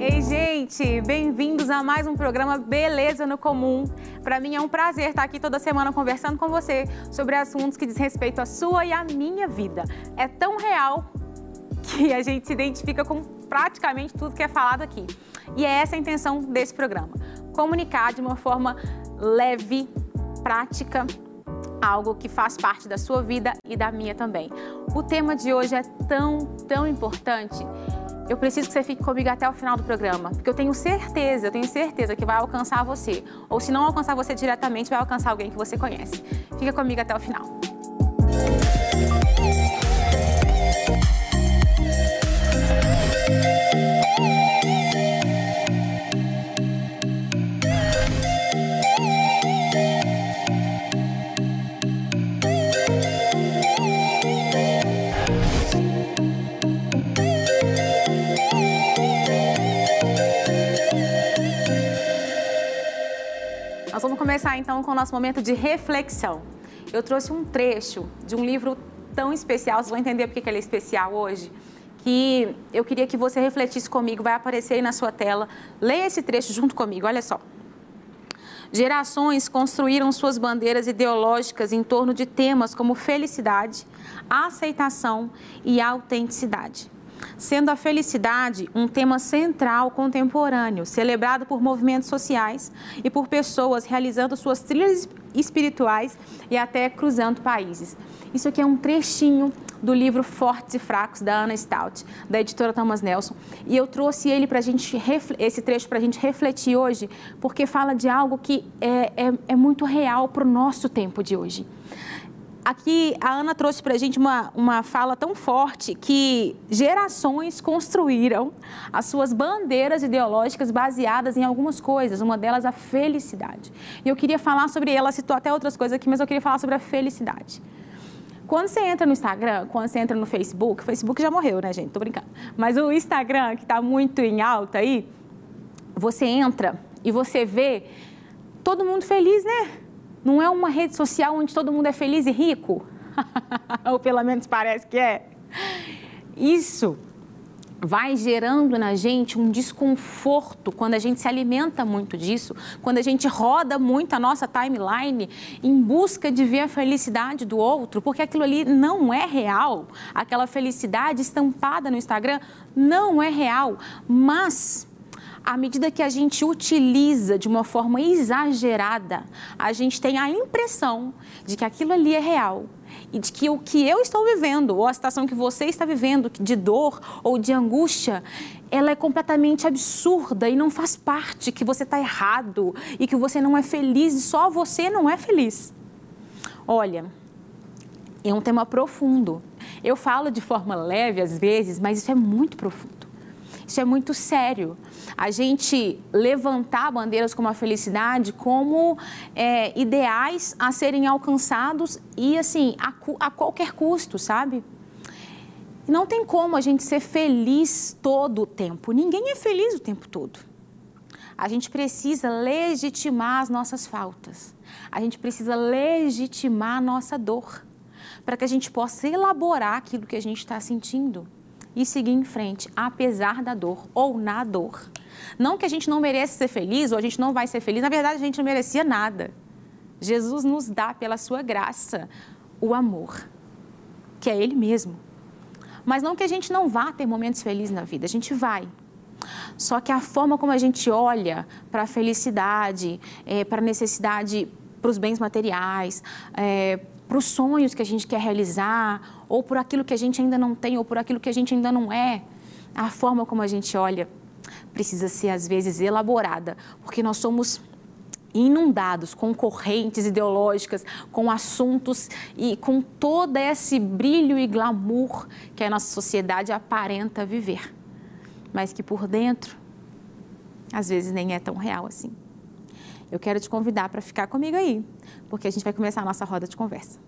Ei, gente, bem-vindos a mais um programa Beleza no Comum. Para mim é um prazer estar aqui toda semana conversando com você sobre assuntos que diz respeito à sua e à minha vida. É tão real que a gente se identifica com praticamente tudo que é falado aqui. E é essa a intenção desse programa: comunicar de uma forma leve, prática, algo que faz parte da sua vida e da minha também. O tema de hoje é tão importante. Eu preciso que você fique comigo até o final do programa, porque eu tenho certeza que vai alcançar você. Ou se não alcançar você diretamente, vai alcançar alguém que você conhece. Fica comigo até o final. Nós vamos começar então com o nosso momento de reflexão. Eu trouxe um trecho de um livro tão especial, vocês vão entender porque ele é especial hoje, que eu queria que você refletisse comigo, vai aparecer aí na sua tela. Leia esse trecho junto comigo, olha só. Gerações construíram suas bandeiras ideológicas em torno de temas como felicidade, aceitação e autenticidade, sendo a felicidade um tema central contemporâneo, celebrado por movimentos sociais e por pessoas realizando suas trilhas espirituais e até cruzando países. Isso aqui é um trechinho do livro Fortes e Fracos, da Anna Stout, da editora Thomas Nelson. E eu trouxe esse trecho para a gente refletir hoje, porque fala de algo que é muito real para o nosso tempo de hoje. Aqui a Ana trouxe para a gente uma fala tão forte que gerações construíram as suas bandeiras ideológicas baseadas em algumas coisas, uma delas a felicidade. E eu queria falar sobre ela, citou até outras coisas aqui, mas eu queria falar sobre a felicidade. Quando você entra no Instagram, quando você entra no Facebook, o Facebook já morreu, né, gente? Tô brincando. Mas o Instagram, que está muito em alta aí, você entra e você vê todo mundo feliz, né? Não é uma rede social onde todo mundo é feliz e rico? Ou pelo menos parece que é. Isso vai gerando na gente um desconforto quando a gente se alimenta muito disso, quando a gente roda muito a nossa timeline em busca de ver a felicidade do outro, porque aquilo ali não é real. Aquela felicidade estampada no Instagram não é real, mas à medida que a gente utiliza de uma forma exagerada, a gente tem a impressão de que aquilo ali é real e de que o que eu estou vivendo, ou a situação que você está vivendo, de dor ou de angústia, ela é completamente absurda e não faz parte, que você está errado e que você não é feliz e só você não é feliz. Olha, é um tema profundo. Eu falo de forma leve às vezes, mas isso é muito profundo. Isso é muito sério. A gente levantar bandeiras como a felicidade como ideais a serem alcançados e, assim, a qualquer custo, sabe? Não tem como a gente ser feliz todo o tempo. Ninguém é feliz o tempo todo. A gente precisa legitimar as nossas faltas. A gente precisa legitimar a nossa dor para que a gente possa elaborar aquilo que a gente está sentindo e seguir em frente, apesar da dor ou na dor. Não que a gente não mereça ser feliz ou a gente não vai ser feliz, na verdade a gente não merecia nada. Jesus nos dá pela sua graça o amor, que é Ele mesmo. Mas não que a gente não vá ter momentos felizes na vida, a gente vai. Só que a forma como a gente olha para a felicidade, para a necessidade, para os bens materiais, para os sonhos que a gente quer realizar, ou por aquilo que a gente ainda não tem, ou por aquilo que a gente ainda não é, a forma como a gente olha precisa ser, às vezes, elaborada, porque nós somos inundados com correntes ideológicas, com assuntos e com todo esse brilho e glamour que a nossa sociedade aparenta viver, mas que por dentro, às vezes, nem é tão real assim. Eu quero te convidar para ficar comigo aí, porque a gente vai começar a nossa roda de conversa.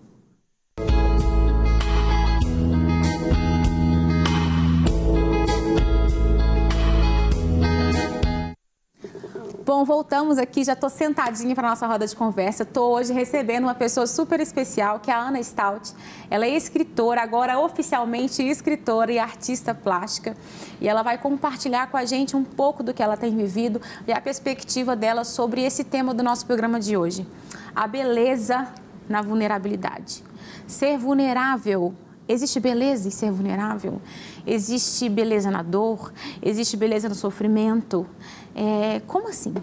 Bom, voltamos aqui, já estou sentadinha para a nossa roda de conversa. Estou hoje recebendo uma pessoa super especial, que é a Ana Stout. Ela é escritora, agora oficialmente escritora e artista plástica. E ela vai compartilhar com a gente um pouco do que ela tem vivido e a perspectiva dela sobre esse tema do nosso programa de hoje. A beleza na vulnerabilidade. Ser vulnerável. Existe beleza em ser vulnerável? Existe beleza na dor? Existe beleza no sofrimento? Como assim?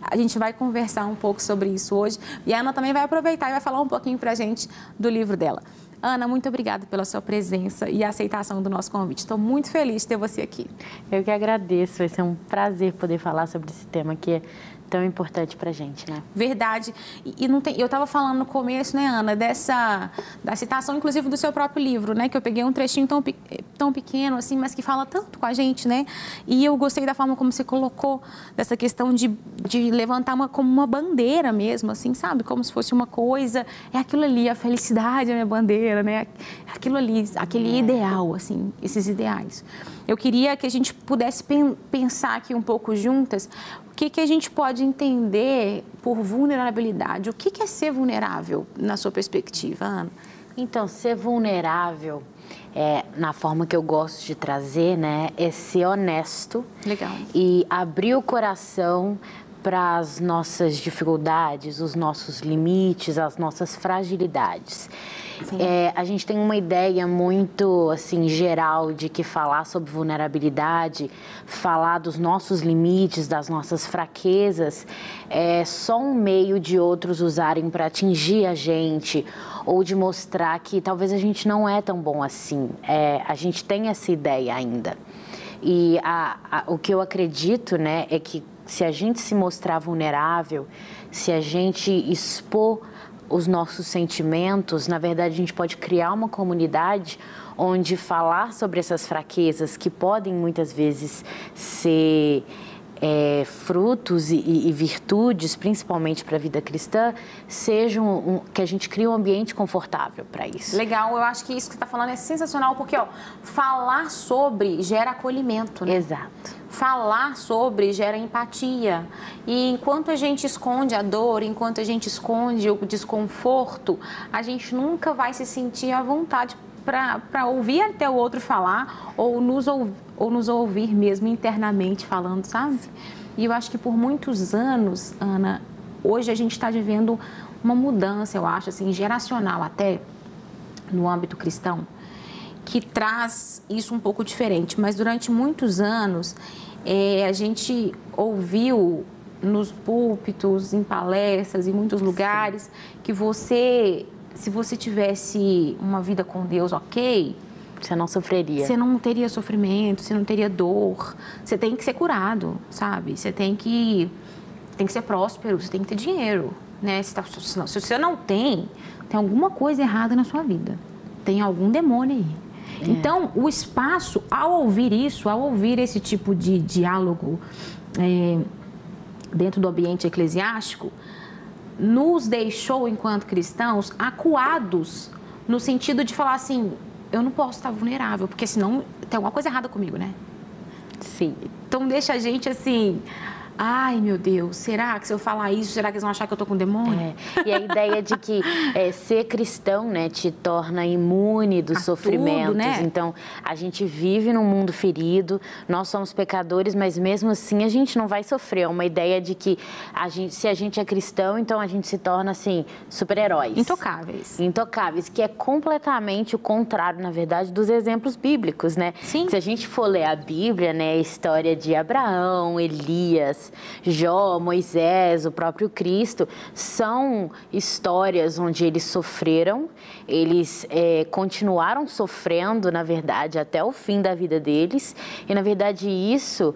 A gente vai conversar um pouco sobre isso hoje. E a Ana também vai aproveitar e vai falar um pouquinho pra gente do livro dela. Ana, muito obrigada pela sua presença e a aceitação do nosso convite. Estou muito feliz de ter você aqui. Eu que agradeço. Vai ser um prazer poder falar sobre esse tema que é tão importante pra gente, né? Verdade. E não tem, eu estava falando no começo, né, Ana, da citação, inclusive, do seu próprio livro, né? Que eu peguei um trechinho tão pequeno, assim, mas que fala tanto com a gente, né? E eu gostei da forma como você colocou, dessa questão de levantar como uma bandeira mesmo, assim, sabe? Como se fosse uma coisa, é aquilo ali, a felicidade é a minha bandeira, né? Aquilo ali, aquele ideal, assim, esses ideais. Eu queria que a gente pudesse pensar aqui um pouco juntas o que a gente pode entender por vulnerabilidade. O que é ser vulnerável, na sua perspectiva, Ana? Então, ser vulnerável, na forma que eu gosto de trazer, né, é ser honesto. Legal. E abrir o coração para as nossas dificuldades, os nossos limites, as nossas fragilidades. A gente tem uma ideia muito assim geral de que falar sobre vulnerabilidade, falar dos nossos limites, das nossas fraquezas, é só um meio de outros usarem para atingir a gente ou de mostrar que talvez a gente não é tão bom assim. A gente tem essa ideia ainda. E o que eu acredito, né, é que se a gente se mostrar vulnerável, se a gente expor os nossos sentimentos, na verdade a gente pode criar uma comunidade onde falar sobre essas fraquezas que podem muitas vezes ser frutos e virtudes, principalmente para a vida cristã, sejam que a gente crie um ambiente confortável para isso. Legal, eu acho que isso que você está falando é sensacional, porque falar sobre gera acolhimento, né? Exato. Falar sobre gera empatia. E enquanto a gente esconde a dor, enquanto a gente esconde o desconforto, a gente nunca vai se sentir à vontade para ouvir até o outro falar ou nos ouvir mesmo internamente falando, sabe? E eu acho que por muitos anos, Ana, hoje a gente está vivendo uma mudança, eu acho, assim, geracional até, no âmbito cristão, que traz isso um pouco diferente. Mas durante muitos anos, a gente ouviu nos púlpitos, em palestras, em muitos lugares, que se você tivesse uma vida com Deus, ok, você não sofreria. Você não teria sofrimento, você não teria dor. Você tem que ser curado, sabe? Você tem que ser próspero, você tem que ter dinheiro, né? Se você não tem alguma coisa errada na sua vida. Tem algum demônio aí. Então, o espaço, ao ouvir isso, ao ouvir esse tipo de diálogo dentro do ambiente eclesiástico, nos deixou, enquanto cristãos, acuados no sentido de falar assim, eu não posso estar vulnerável, porque senão tem alguma coisa errada comigo, né? Sim. Então deixa a gente assim, ai meu Deus, será que se eu falar isso, será que eles vão achar que eu tô com demônio? E a ideia de que ser cristão, né, te torna imune dos sofrimentos. Tudo, né? Então, a gente vive num mundo ferido, nós somos pecadores, mas mesmo assim a gente não vai sofrer. É uma ideia de que se a gente é cristão, então a gente se torna, assim, super-heróis. Intocáveis. Intocáveis, que é completamente o contrário, na verdade, dos exemplos bíblicos, né? Sim. Se a gente for ler a Bíblia, né, a história de Abraão, Elias, Jó, Moisés, o próprio Cristo, são histórias onde eles sofreram, eles continuaram sofrendo, na verdade, até o fim da vida deles, e, na verdade, isso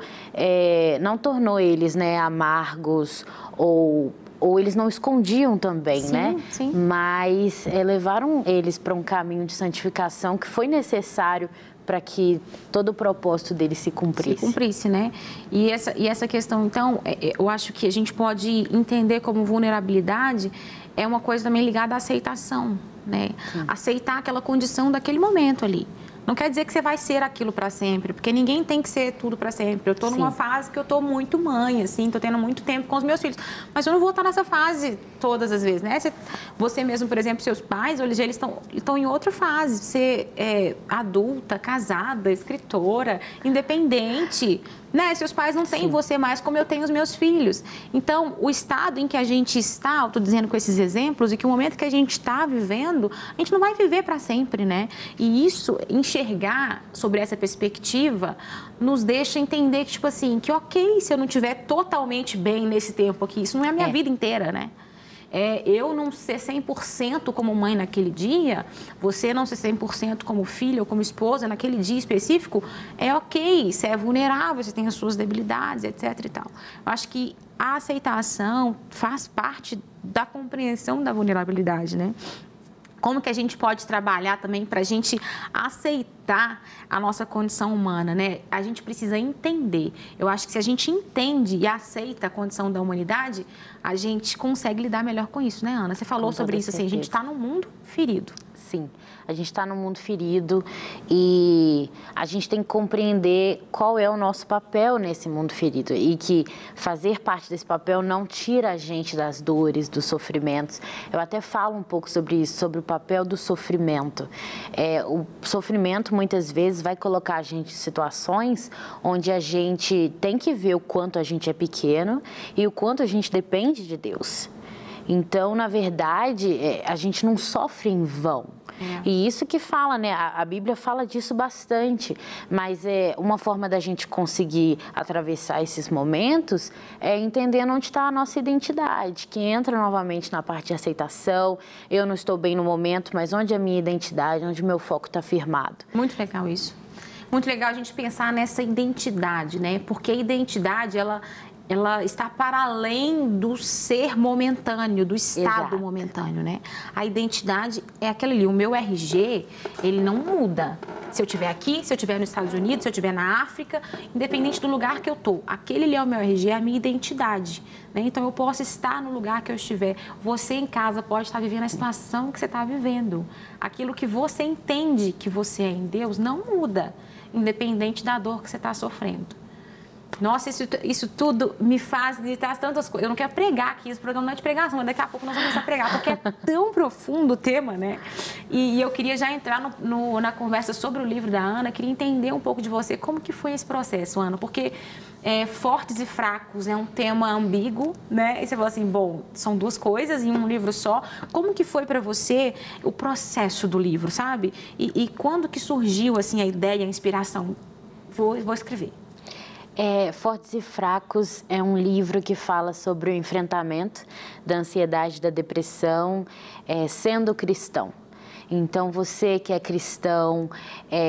não tornou eles, né, amargos ou eles não escondiam também, sim, né? Sim. Mas levaram eles para um caminho de santificação que foi necessário para que todo o propósito dele se cumprisse. Se cumprisse, né? E essa questão, então, eu acho que a gente pode entender como vulnerabilidade é uma coisa também ligada à aceitação, né? Sim. Aceitar aquela condição daquele momento ali. Não quer dizer que você vai ser aquilo para sempre, porque ninguém tem que ser tudo para sempre. Eu estou numa fase que eu estou muito mãe, assim, estou tendo muito tempo com os meus filhos, mas eu não vou estar nessa fase todas as vezes, né? Você mesmo, por exemplo, seus pais, hoje eles estão em outra fase, você é adulta, casada, escritora, independente, né? Seus pais não têm você mais como eu tenho os meus filhos. Então, o estado em que a gente está, eu estou dizendo com esses exemplos, e que o momento que a gente está vivendo, a gente não vai viver para sempre, né? E isso, enxergar sobre essa perspectiva, nos deixa entender que, tipo assim, que ok, se eu não estiver totalmente bem nesse tempo aqui, isso não é a minha vida inteira, né? Eu não ser 100% como mãe naquele dia, você não ser 100% como filha ou como esposa naquele dia específico, é ok, você é vulnerável, você tem as suas debilidades, etc e tal. Eu acho que a aceitação faz parte da compreensão da vulnerabilidade, né? Como que a gente pode trabalhar também para a gente aceitar a nossa condição humana, né? A gente precisa entender. Eu acho que se a gente entende e aceita a condição da humanidade, a gente consegue lidar melhor com isso, né, Ana? Você falou sobre isso, assim, a gente está num mundo ferido. Sim, a gente está num mundo ferido e a gente tem que compreender qual é o nosso papel nesse mundo ferido e que fazer parte desse papel não tira a gente das dores, dos sofrimentos. Eu até falo um pouco sobre isso, sobre o papel do sofrimento. O sofrimento muitas vezes vai colocar a gente em situações onde a gente tem que ver o quanto a gente é pequeno e o quanto a gente depende de Deus. Então, na verdade, a gente não sofre em vão. E isso que fala, né? A Bíblia fala disso bastante, mas uma forma da gente conseguir atravessar esses momentos é entendendo onde está a nossa identidade, que entra novamente na parte de aceitação. Eu não estou bem no momento, mas onde é a minha identidade, onde o meu foco está firmado. Muito legal isso. Muito legal a gente pensar nessa identidade, né? Porque a identidade, ela está para além do ser momentâneo, do estado momentâneo, né? A identidade é aquela ali, o meu RG, ele não muda. Se eu estiver aqui, se eu estiver nos Estados Unidos, se eu estiver na África, independente do lugar que eu estou, aquele ali é o meu RG, é a minha identidade, né? Então, eu posso estar no lugar que eu estiver. Você em casa pode estar vivendo a situação que você está vivendo. Aquilo que você entende que você é em Deus não muda, independente da dor que você está sofrendo. Nossa, isso tudo me traz tantas coisas. Eu não quero pregar aqui, esse programa não é de pregação, mas daqui a pouco nós vamos começar a pregar, porque é tão profundo o tema, né? E eu queria já entrar na conversa sobre o livro da Ana, queria entender um pouco de você, como que foi esse processo, Ana? Porque fortes e fracos é um tema ambíguo, né? E você falou assim, bom, são duas coisas em um livro só. Como que foi para você o processo do livro, sabe? E quando que surgiu, assim, a ideia, a inspiração? Vou escrever. Fortes e Fracos é um livro que fala sobre o enfrentamento da ansiedade, da depressão, sendo cristão. Então, você que é cristão,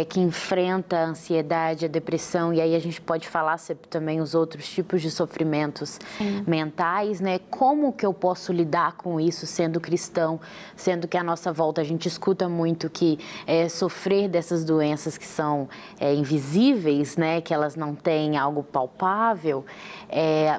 que enfrenta a ansiedade, a depressão, e aí a gente pode falar sobre também os outros tipos de sofrimentos mentais, né? Como que eu posso lidar com isso sendo cristão, sendo que à nossa volta a gente escuta muito que sofrer dessas doenças que são invisíveis, né? Que elas não têm algo palpável,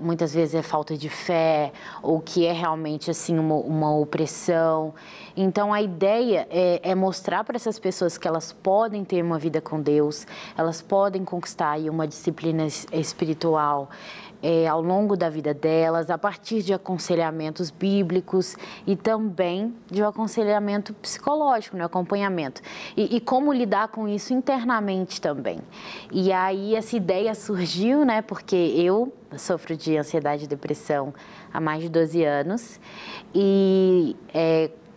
muitas vezes é falta de fé, ou que é realmente assim uma opressão. Então, a ideia é mostrar para essas pessoas que elas podem ter uma vida com Deus, elas podem conquistar aí uma disciplina espiritual ao longo da vida delas, a partir de aconselhamentos bíblicos e também de um aconselhamento psicológico, né, acompanhamento. E como lidar com isso internamente também. E aí essa ideia surgiu, né, porque eu sofro de ansiedade e depressão há mais de 12 anos e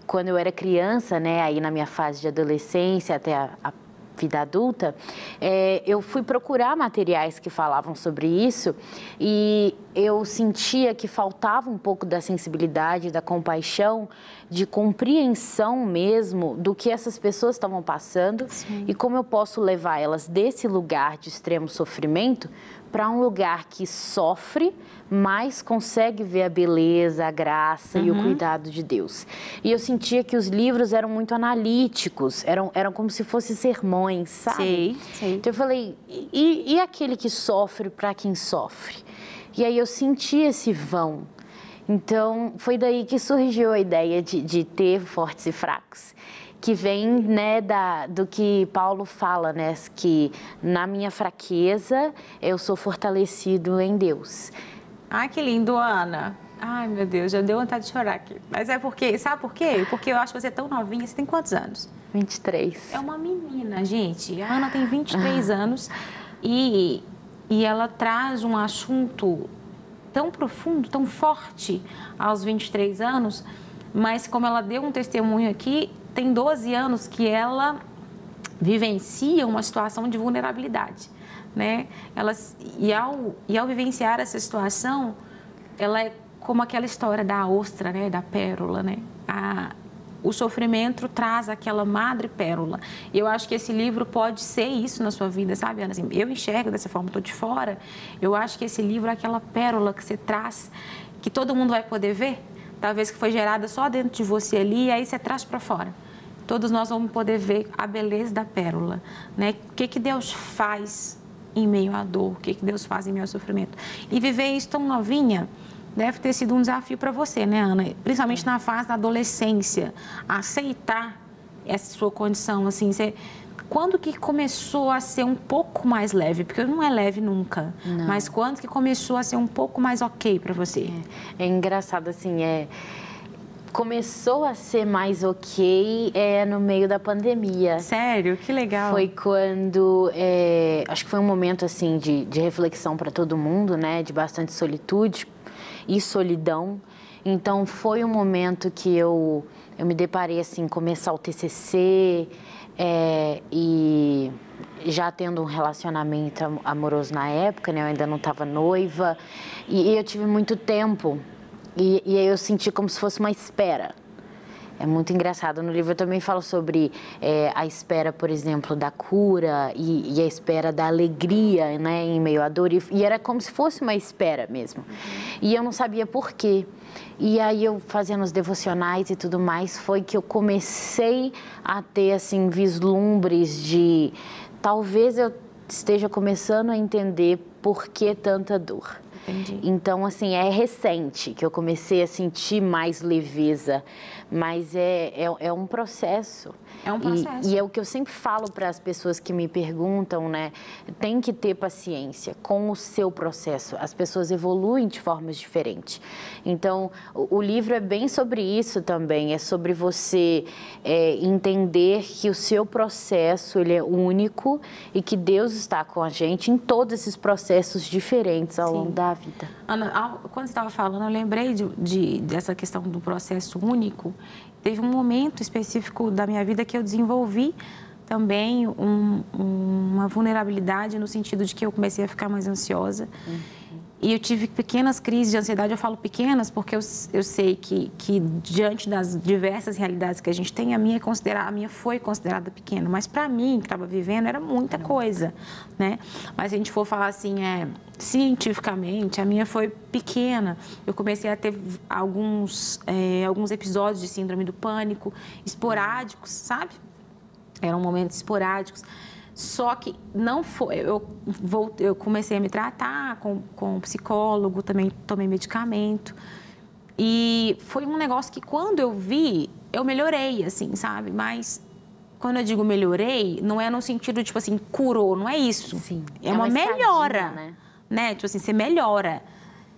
quando eu era criança, né, aí na minha fase de adolescência até a vida adulta, eu fui procurar materiais que falavam sobre isso e eu sentia que faltava um pouco da sensibilidade, da compaixão, de compreensão mesmo do que essas pessoas estavam passando e como eu posso levar elas desse lugar de extremo sofrimento para um lugar que sofre, mas consegue ver a beleza, a graça e o cuidado de Deus. E eu sentia que os livros eram muito analíticos, eram como se fossem sermões, sabe? Sei. Então eu falei, e aquele que sofre para quem sofre? E aí eu senti esse vão. Então foi daí que surgiu a ideia de ter Fortes e Fracos, que vem, né, do que Paulo fala, né, que na minha fraqueza eu sou fortalecido em Deus. Ai, que lindo, Ana. Ai, meu Deus, já deu vontade de chorar aqui. Mas é porque, sabe por quê? Porque eu acho que você é tão novinha. Você tem quantos anos? 23. É uma menina, gente. A Ana tem 23 anos e ela traz um assunto tão profundo, tão forte aos 23 anos, mas como ela deu um testemunho aqui, tem 12 anos que ela vivencia uma situação de vulnerabilidade, né? E ao vivenciar essa situação, ela é como aquela história da ostra, né? Da pérola, né? O sofrimento traz aquela madre pérola. E eu acho que esse livro pode ser isso na sua vida, sabe, Ana? Assim, eu enxergo dessa forma, estou de fora. Eu acho que esse livro é aquela pérola que você traz, que todo mundo vai poder ver, talvez que foi gerada só dentro de você ali, e aí você traz para fora. Todos nós vamos poder ver a beleza da pérola, né? O que Deus faz em meio à dor, o que Deus faz em meio ao sofrimento. E viver isso tão novinha deve ter sido um desafio para você, né, Ana? Principalmente na fase da adolescência, aceitar essa sua condição, assim, quando que começou a ser um pouco mais leve? Porque não é leve nunca, não. Mas quando que começou a ser um pouco mais ok para você? É engraçado, assim, começou a ser mais ok no meio da pandemia. Sério? Que legal. Foi quando, acho que foi um momento, assim, de reflexão para todo mundo, né, de bastante solitude e solidão. Então, foi um momento que eu me deparei, assim, começar o TCC e já tendo um relacionamento amoroso na época, né? Eu ainda não estava noiva e eu tive muito tempo e aí eu senti como se fosse uma espera. É muito engraçado. No livro eu também falo sobre a espera, por exemplo, da cura e a espera da alegria, né, em meio à dor. E era como se fosse uma espera mesmo. E eu não sabia por quê. E aí eu fazendo os devocionais e tudo mais, foi que eu comecei a ter, assim, vislumbres de... Talvez eu esteja começando a entender por que tanta dor. Entendi. Então, assim, é recente que eu comecei a sentir mais leveza, mas é um processo. É um processo. E é o que eu sempre falo para as pessoas que me perguntam, né? Tem que ter paciência com o seu processo. As pessoas evoluem de formas diferentes. Então, o livro é bem sobre isso também. É sobre você entender que o seu processo ele é único e que Deus está com a gente em todos esses processos diferentes ao longo da vida. Ana, quando você estava falando, eu lembrei dessa questão do processo único. Teve um momento específico da minha vida que eu desenvolvi também uma vulnerabilidade no sentido de que eu comecei a ficar mais ansiosa. E eu tive pequenas crises de ansiedade. Eu falo pequenas porque eu sei que diante das diversas realidades que a gente tem, a minha foi considerada pequena. Mas para mim, que estava vivendo, era muita coisa, né? Mas se a gente for falar assim, cientificamente, a minha foi pequena. Eu comecei a ter alguns episódios de síndrome do pânico, esporádicos, sabe? Eram momentos esporádicos. Só que não foi, eu comecei a me tratar com um psicólogo, também tomei medicamento. E foi um negócio que quando eu vi, eu melhorei, assim, sabe? Mas quando eu digo melhorei, não é no sentido, tipo assim, curou, não é isso. Sim. É uma melhora, né? Tipo assim, você melhora,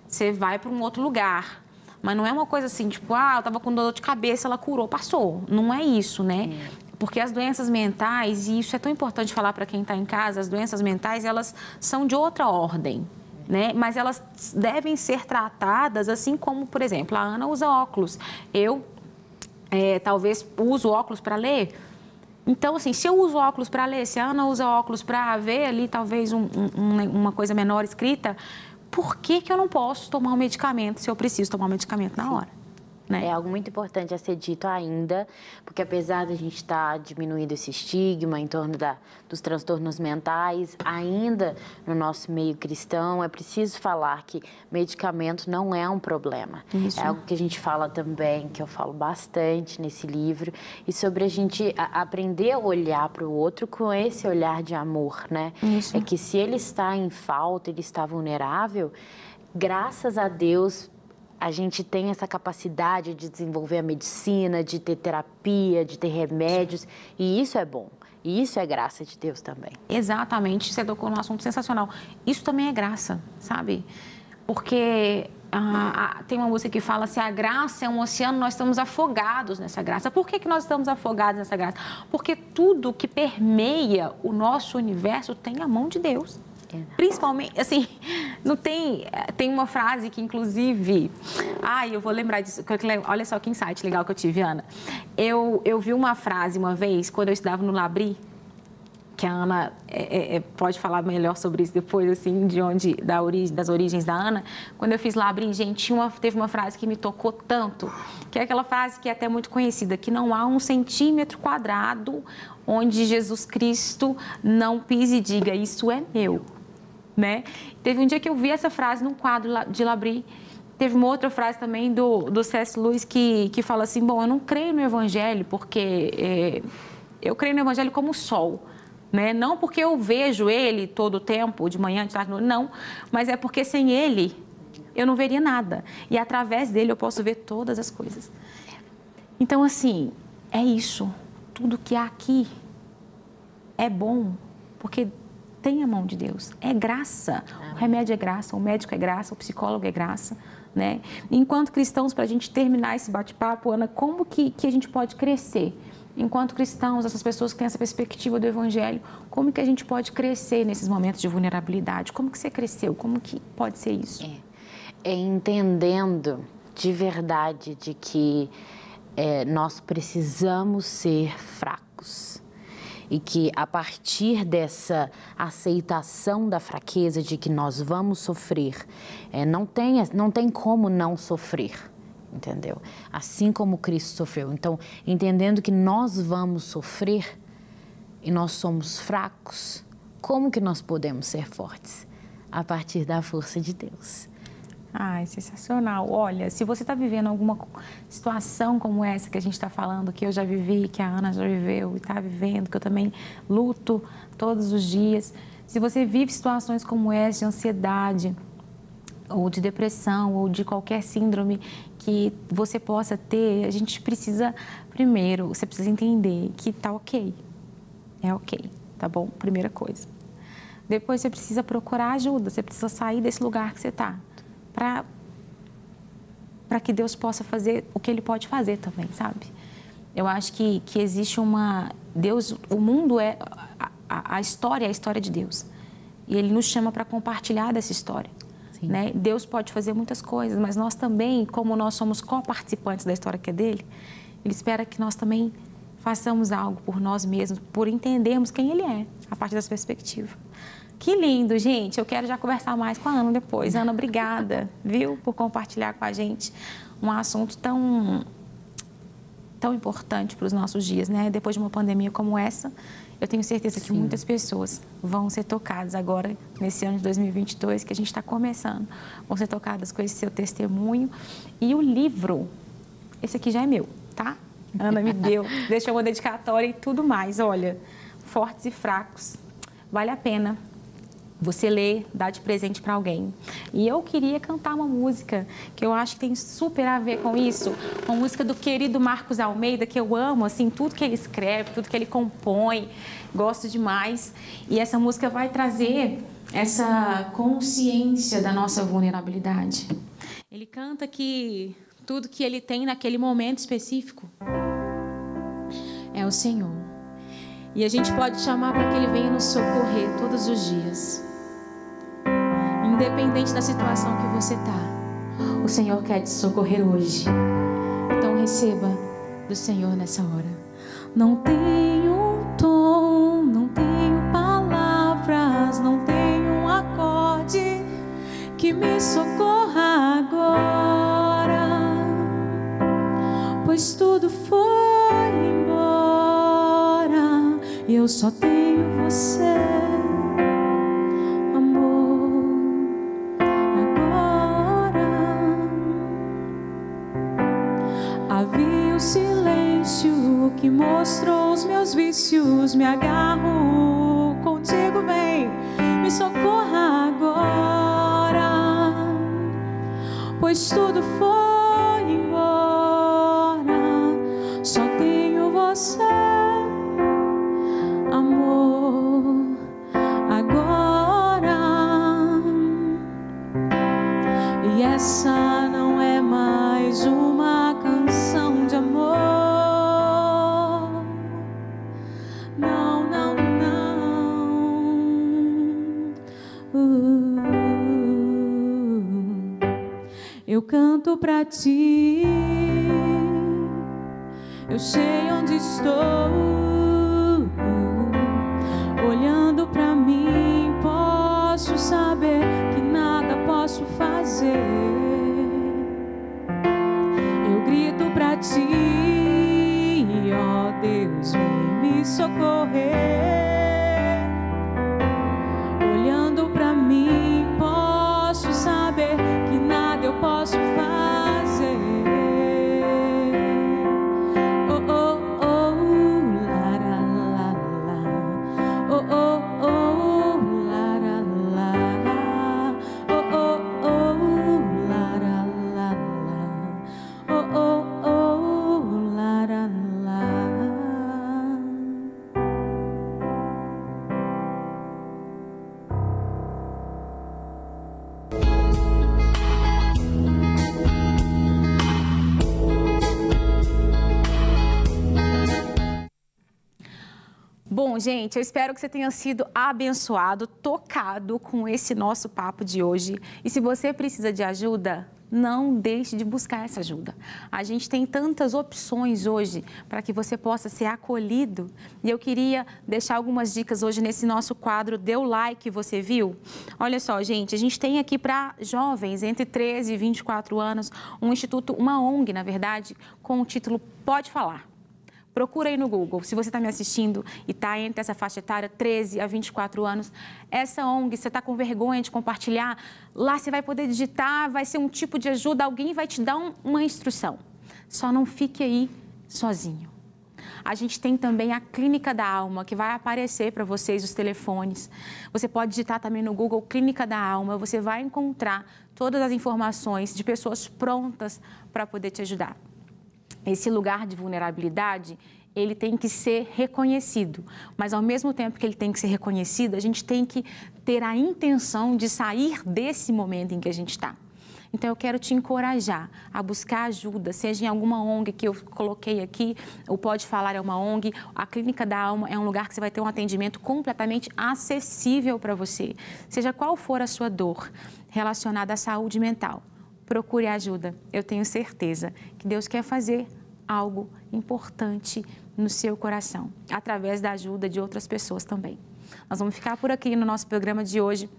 você vai para um outro lugar. Mas não é uma coisa assim, tipo, eu tava com dor de cabeça, ela curou, passou. Não é isso, né? Porque as doenças mentais, e isso é tão importante falar para quem está em casa, as doenças mentais, elas são de outra ordem, né? Mas elas devem ser tratadas assim como, por exemplo, a Ana usa óculos. Eu, talvez, uso óculos para ler. Então, assim, se eu uso óculos para ler, se a Ana usa óculos para ver ali, talvez, uma coisa menor escrita, por que eu não posso tomar um medicamento se eu preciso tomar um medicamento na hora? Né? É algo muito importante a ser dito ainda, porque apesar da gente estar diminuindo esse estigma em torno dos transtornos mentais, ainda no nosso meio cristão é preciso falar que medicamento não é um problema. Isso. É algo que a gente fala também, que eu falo bastante nesse livro, e sobre a gente aprender a olhar para o outro com esse olhar de amor, né? Isso. É que se ele está em falta, ele está vulnerável, graças a Deus, a gente tem essa capacidade de desenvolver a medicina, de ter terapia, de ter remédios, e isso é bom. E isso é graça de Deus também. Exatamente, você tocou num assunto sensacional. Isso também é graça, sabe? Porque tem uma música que fala, se a graça é um oceano, nós estamos afogados nessa graça. Por que nós estamos afogados nessa graça? Porque tudo que permeia o nosso universo tem a mão de Deus. Principalmente, assim, não tem uma frase que, inclusive, eu vou lembrar disso, olha só que insight legal que eu tive, Ana. Eu vi uma frase uma vez, quando eu estudava no Labri, que a Ana pode falar melhor sobre isso depois, assim, das origens da Ana. Quando eu fiz Labri, gente, teve uma frase que me tocou tanto, que é aquela frase que é até muito conhecida, que não há 1 centímetro quadrado onde Jesus Cristo não pise e diga, isso é meu. Né? Teve um dia que eu vi essa frase num quadro de Labri. Teve uma outra frase também do C.S. Lewis que fala assim, bom, eu não creio no Evangelho porque eu creio no Evangelho como o sol, né? Não porque eu vejo ele todo o tempo, de manhã, de tarde, não, mas é porque sem ele eu não veria nada e através dele eu posso ver todas as coisas. Então, assim, é isso. Tudo que há aqui é bom porque tem a mão de Deus, é graça. O remédio é graça, o médico é graça, o psicólogo é graça, né? Enquanto cristãos, para a gente terminar esse bate-papo, Ana, como que a gente pode crescer? Enquanto cristãos, essas pessoas que têm essa perspectiva do Evangelho, como que a gente pode crescer nesses momentos de vulnerabilidade? Como que você cresceu? Como que pode ser isso? Entendendo de verdade de que nós precisamos ser fracos. E que a partir dessa aceitação da fraqueza de que nós vamos sofrer, não tem como não sofrer, entendeu? Assim como Cristo sofreu. Então, entendendo que nós vamos sofrer e nós somos fracos, como que nós podemos ser fortes? A partir da força de Deus. Ai, sensacional. Olha, se você está vivendo alguma situação como essa que a gente está falando, que eu já vivi, que a Ana já viveu e está vivendo, que eu também luto todos os dias. Se você vive situações como essa, de ansiedade, ou de depressão, ou de qualquer síndrome que você possa ter, a gente precisa, primeiro, você precisa entender que tá ok. É ok, tá bom? Primeira coisa. Depois você precisa procurar ajuda, você precisa sair desse lugar que você está. Para que Deus possa fazer o que Ele pode fazer também, sabe? Eu acho que existe Deus, o mundo a história é a história de Deus. E Ele nos chama para compartilhar dessa história. Né? Deus pode fazer muitas coisas, mas nós também, como nós somos co-participantes da história que é dele, Ele espera que nós também façamos algo por nós mesmos, por entendermos quem Ele é, a partir dessa perspectiva. Que lindo, gente. Eu quero já conversar mais com a Ana depois. Ana, obrigada, viu, por compartilhar com a gente um assunto tão importante para os nossos dias, né? Depois de uma pandemia como essa, eu tenho certeza que muitas pessoas vão ser tocadas agora, nesse ano de 2022, que a gente está começando. Vão ser tocadas com esse seu testemunho. E o livro, esse aqui já é meu, tá? Ana me deu, deixou uma dedicatória e tudo mais. Olha, Fortes e Fracos, vale a pena você ler, dar de presente para alguém. E eu queria cantar uma música que eu acho que tem super a ver com isso, uma música do querido Marcos Almeida, que eu amo, assim, tudo que ele escreve, tudo que ele compõe, gosto demais. E essa música vai trazer essa consciência da nossa vulnerabilidade. Ele canta que tudo que ele tem naquele momento específico é o Senhor. E a gente pode chamar para que Ele venha nos socorrer todos os dias. Independente da situação que você está, o Senhor quer te socorrer hoje. Então receba do Senhor nessa hora. Não tenho um tom, não tenho palavras, não tenho um acorde que me socorra agora, pois tudo foi embora e eu só tenho você. Que mostrou os meus vícios, me agarro contigo, vem, me socorra agora, pois tudo foi E essa não é mais uma canção de amor. Não, não, não. Eu canto pra ti. Eu sei onde estou. Olhando pra mim, posso saber que nada posso fazer. Eu grito pra ti, ó Deus, vem me socorrer. Olhando pra mim, posso saber que nada eu posso fazer. Oh, oh, oh, la, la, la, la. Oh, oh, oh, la, la, la. Oh, oh, oh, la, la, la, la. Oh, oh, oh, la, la, la. Bom, gente, eu espero que você tenha sido abençoado, tocado com esse nosso papo de hoje. E se você precisa de ajuda, não deixe de buscar essa ajuda. A gente tem tantas opções hoje para que você possa ser acolhido. E eu queria deixar algumas dicas hoje nesse nosso quadro Deu Like, você viu? Olha só, gente, a gente tem aqui para jovens entre 13 e 24 anos um instituto, uma ONG, na verdade, com o título Pode Falar. Procura aí no Google, se você está me assistindo e está entre essa faixa etária, 13 a 24 anos, essa ONG, você está com vergonha de compartilhar, lá você vai poder digitar, vai ser um tipo de ajuda, alguém vai te dar uma instrução. Só não fique aí sozinho. A gente tem também a Clínica da Alma, que vai aparecer para vocês os telefones. Você pode digitar também no Google Clínica da Alma, você vai encontrar todas as informações de pessoas prontas para poder te ajudar. Esse lugar de vulnerabilidade, ele tem que ser reconhecido, mas ao mesmo tempo que ele tem que ser reconhecido, a gente tem que ter a intenção de sair desse momento em que a gente está. Então, eu quero te encorajar a buscar ajuda, seja em alguma ONG que eu coloquei aqui, o Pode Falar é uma ONG, a Clínica da Alma é um lugar que você vai ter um atendimento completamente acessível para você. Seja qual for a sua dor relacionada à saúde mental, procure ajuda. Eu tenho certeza que Deus quer fazer algo importante no seu coração, através da ajuda de outras pessoas também. Nós vamos ficar por aqui no nosso programa de hoje.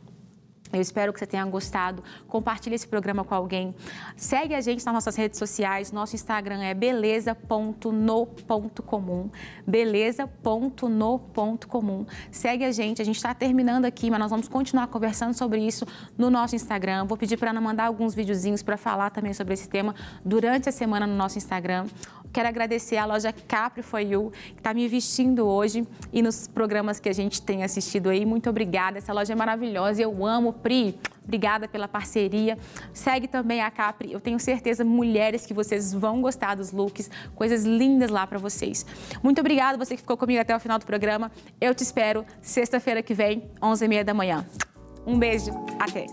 Eu espero que você tenha gostado. Compartilhe esse programa com alguém. Segue a gente nas nossas redes sociais. Nosso Instagram é beleza.no.comum. Beleza.no.comum. Segue a gente está terminando aqui, mas nós vamos continuar conversando sobre isso no nosso Instagram. Vou pedir para Ana mandar alguns videozinhos para falar também sobre esse tema durante a semana no nosso Instagram. Quero agradecer a loja Capri For You, que está me vestindo hoje e nos programas que a gente tem assistido aí. Muito obrigada. Essa loja é maravilhosa. Eu amo. Pri, obrigada pela parceria. Segue também a Capri. Eu tenho certeza, mulheres, que vocês vão gostar dos looks, coisas lindas lá para vocês. Muito obrigada você que ficou comigo até o final do programa. Eu te espero sexta-feira que vem, 11h30 da manhã. Um beijo, até!